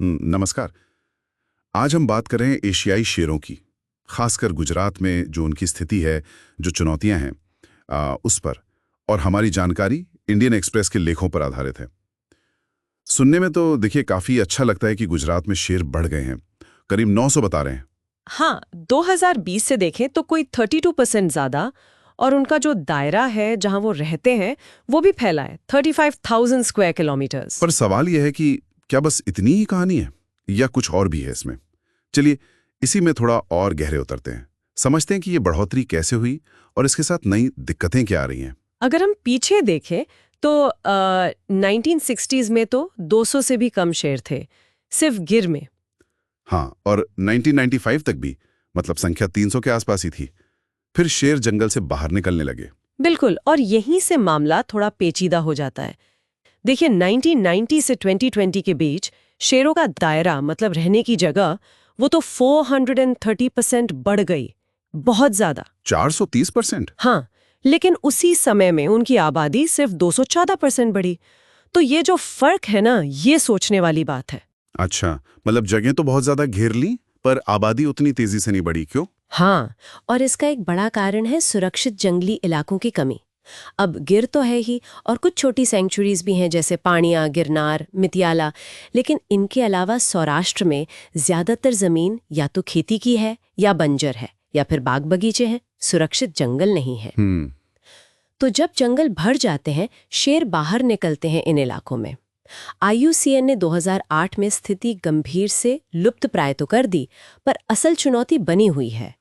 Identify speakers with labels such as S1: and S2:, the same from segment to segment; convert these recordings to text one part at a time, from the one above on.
S1: नमस्कार। आज हम बात कर रहे हैं एशियाई शेरों की, खासकर गुजरात में जो उनकी स्थिति है, जो चुनौतियां हैं उस पर। और हमारी जानकारी इंडियन एक्सप्रेस के लेखों पर आधारित है। सुनने में तो देखिए काफी अच्छा लगता है कि गुजरात में शेर बढ़ गए हैं, करीब 900 बता रहे हैं।
S2: हाँ, 2020 से देखें तो कोई 32% ज्यादा, और उनका जो दायरा है जहां वो रहते हैं वो भी फैला है, 35,000 स्क्वायर किलोमीटर्स।
S1: पर सवाल यह है कि क्या बस इतनी ही कहानी है या कुछ और भी है इसमें? चलिए इसी में थोड़ा और गहरे उतरते हैं, समझते हैं कि ये बढ़ोतरी कैसे हुई और इसके साथ नई दिक्कतें क्या आ रही हैं।
S2: अगर हम पीछे देखें तो 1960s में तो 200 से भी कम शेर थे, सिर्फ गिर में।
S1: हाँ, और 1995 तक भी, मतलब संख्या 300 के आसपास ही थी। फिर शेर जंगल से बाहर निकलने लगे।
S2: बिल्कुल, और यहीं से मामला थोड़ा पेचीदा हो जाता है। देखिए, 1990 से 2020 के बीच शेरों का दायरा, मतलब रहने की जगह, वो तो 430% बढ़ गई, बहुत ज्यादा।
S1: 430%?
S2: हाँ, लेकिन उसी समय में उनकी आबादी सिर्फ 214% बढ़ी। तो ये जो फर्क है ना, ये सोचने वाली बात है।
S1: अच्छा, मतलब जगह तो बहुत ज्यादा घेर ली, पर आबादी उतनी तेजी से नहीं बढ़ी, क्यों?
S2: हाँ, और इसका एक बड़ा कारण है सुरक्षित जंगली इलाकों की कमी। अब गिर तो है ही, और कुछ छोटी सेंचुरीज भी हैं जैसे पाणिया, गिरनार, मितियाला, लेकिन इनके अलावा सौराष्ट्र में ज्यादातर जमीन या तो खेती की है या बंजर है, या फिर बाग बगीचे हैं, सुरक्षित जंगल नहीं है। तो जब जंगल भर जाते हैं, शेर बाहर निकलते हैं इन इलाकों में। IUCN ने 2008 में स्थिति गंभीर से लुप्त प्राय तो कर दी, पर असल चुनौती बनी हुई है।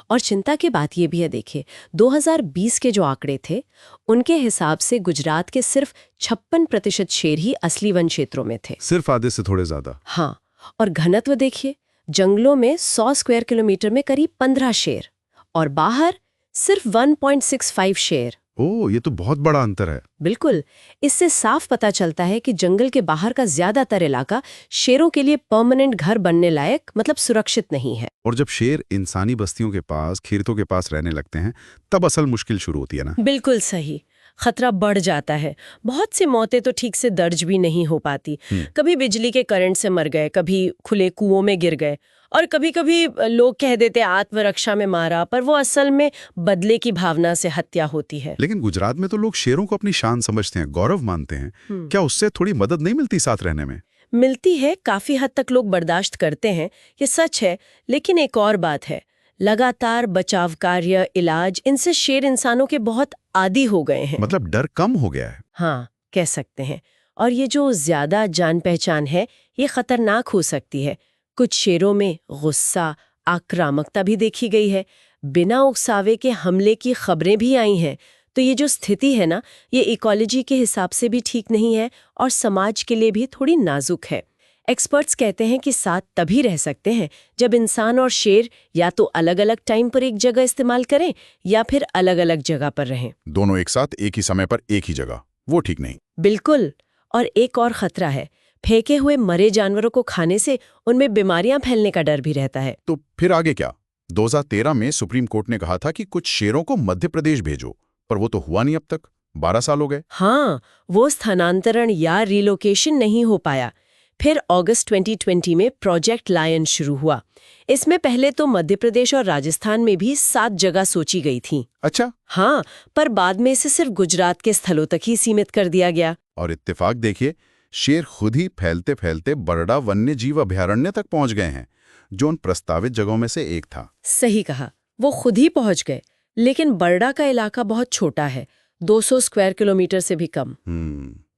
S2: और चिंता की बात यह भी है, देखिए 2020 के जो आंकड़े थे, उनके हिसाब से गुजरात के सिर्फ 56% शेर ही असली वन क्षेत्रों में थे।
S1: सिर्फ आधे से थोड़े ज्यादा?
S2: हाँ, और घनत्व देखिए, जंगलों में 100 स्क्वायर किलोमीटर में करीब 15 शेर, और बाहर सिर्फ 1.65 शेर।
S1: ओह, ये तो बहुत बड़ा अंतर है।
S2: बिल्कुल, इससे साफ पता चलता है कि जंगल के बाहर का ज्यादातर इलाका शेरों के लिए परमानेंट घर बनने लायक, मतलब सुरक्षित नहीं है।
S1: और जब शेर इंसानी बस्तियों के पास, खेतों के पास रहने लगते हैं, तब असल मुश्किल शुरू होती है ना?
S2: बिल्कुल सही, खतरा बढ़ जाता है। बहुत सी मौतें तो ठीक से दर्ज भी नहीं हो पाती। कभी बिजली के करंट से मर गए, कभी खुले कुओं में गिर गए, और कभी कभी लोग कह देते आत्मरक्षा में मारा, पर वो असल में बदले की भावना से हत्या होती है।
S1: लेकिन गुजरात में तो लोग शेरों को अपनी शान समझते हैं, गौरव मानते हैं। क्या उससे थोड़ी मदद नहीं मिलती साथ रहने में?
S2: मिलती है, काफी हद तक लोग बर्दाश्त करते हैं, ये सच है। लेकिन एक और बात है, लगातार बचाव कार्य, इलाज, इनसे शेर इंसानों के बहुत आदी हो गए हैं।
S1: मतलब डर कम हो गया है?
S2: हाँ, कह सकते हैं। और ये जो ज्यादा जान पहचान है, ये खतरनाक हो सकती है। कुछ शेरों में गुस्सा, आक्रामकता भी देखी गई है। बिना उकसावे के हमले की खबरें भी आई हैं। तो ये जो स्थिति है ना, ये इकोलॉजी के हिसाब से भी ठीक नहीं है, और समाज के लिए भी थोड़ी नाजुक है। एक्सपर्ट्स कहते हैं कि साथ तभी रह सकते हैं जब इंसान और शेर या तो अलग अलग टाइम पर एक जगह इस्तेमाल करें, या फिर अलग अलग जगह पर रहें।
S1: दोनों एक साथ, एक ही समय पर, एक ही जगह, वो ठीक नहीं।
S2: बिल्कुल। और एक और खतरा है, फेंके हुए मरे जानवरों को खाने से उनमें बीमारियां फैलने का डर भी रहता है।
S1: तो फिर आगे क्या? 2013 में सुप्रीम कोर्ट ने कहा था कि कुछ शेरों को मध्य प्रदेश भेजो, पर वो तो हुआ नहीं अब तक। 12 साल हो गए।
S2: हाँ, वो स्थानांतरण या रिलोकेशन नहीं हो पाया। फिर अगस्त 2020 में प्रोजेक्ट लायन शुरू हुआ। इसमें पहले तो मध्य प्रदेश और राजस्थान में भी 7 जगह सोची गई थी।
S1: अच्छा।
S2: हाँ, पर बाद में इसे सिर्फ गुजरात के स्थलों तक ही सीमित कर दिया गया।
S1: और इत्तेफाक देखिए, शेर खुद ही फैलते फैलते बरड़ा वन्य जीव अभयारण्य तक पहुंच गए हैं, जो उन प्रस्तावित जगहों में से एक था।
S2: सही कहा, वो खुद ही पहुंच गए। लेकिन बरड़ा का इलाका बहुत छोटा है, 200 स्क्वायर किलोमीटर से भी कम।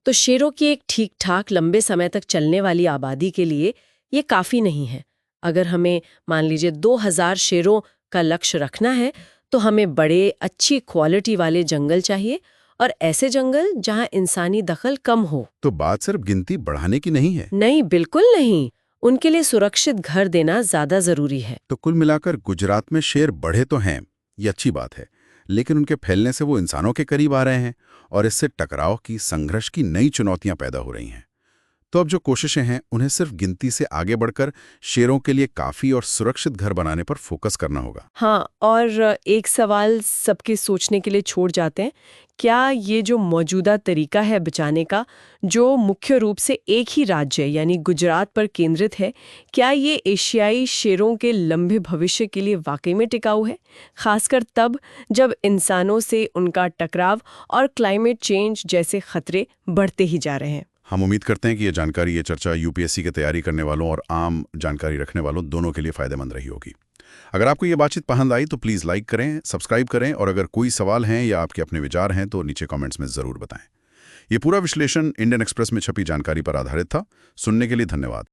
S2: तो शेरों की एक ठीक ठाक लंबे समय तक चलने वाली आबादी के लिए ये काफी नहीं है। अगर हमें मान लीजिए 2000 शेरों का लक्ष्य रखना है, तो हमें बड़े, अच्छी क्वालिटी वाले जंगल चाहिए, और ऐसे जंगल जहां इंसानी दखल कम हो।
S1: तो बात सिर्फ गिनती बढ़ाने की नहीं है?
S2: नहीं, बिल्कुल नहीं। उनके लिए सुरक्षित घर देना ज्यादा जरूरी है।
S1: तो कुल मिलाकर गुजरात में शेर बढ़े तो हैं, ये अच्छी बात है, लेकिन उनके फैलने से वो इंसानों के करीब आ रहे हैं, और इससे टकराव की, संघर्ष की नई चुनौतियां पैदा हो रही हैं। तो अब जो कोशिशें हैं उन्हें सिर्फ गिनती से आगे बढ़कर शेरों के लिए काफी और सुरक्षित घर बनाने पर फोकस करना होगा।
S2: हाँ, और एक सवाल सबके सोचने के लिए छोड़ जाते हैं, क्या ये जो मौजूदा तरीका है बचाने का, जो मुख्य रूप से एक ही राज्य यानी गुजरात पर केंद्रित है, क्या ये एशियाई शेरों के लंबे भविष्य के लिए वाकई में टिकाऊ है? खासकर तब जब इंसानों से उनका टकराव और क्लाइमेट चेंज जैसे खतरे बढ़ते ही जा रहे हैं।
S1: हम उम्मीद करते हैं कि ये चर्चा यूपीएससी की तैयारी करने वालों और आम जानकारी रखने वालों दोनों के लिए फायदेमंद रही होगी। अगर आपको ये बातचीत पसंद आई तो प्लीज़ लाइक करें, सब्सक्राइब करें और अगर कोई सवाल हैं या आपके अपने विचार हैं तो नीचे कमेंट्स में ज़रूर बताएं। ये पूरा विश्लेषण इंडियन एक्सप्रेस में छपी जानकारी पर आधारित था। सुनने के लिए धन्यवाद।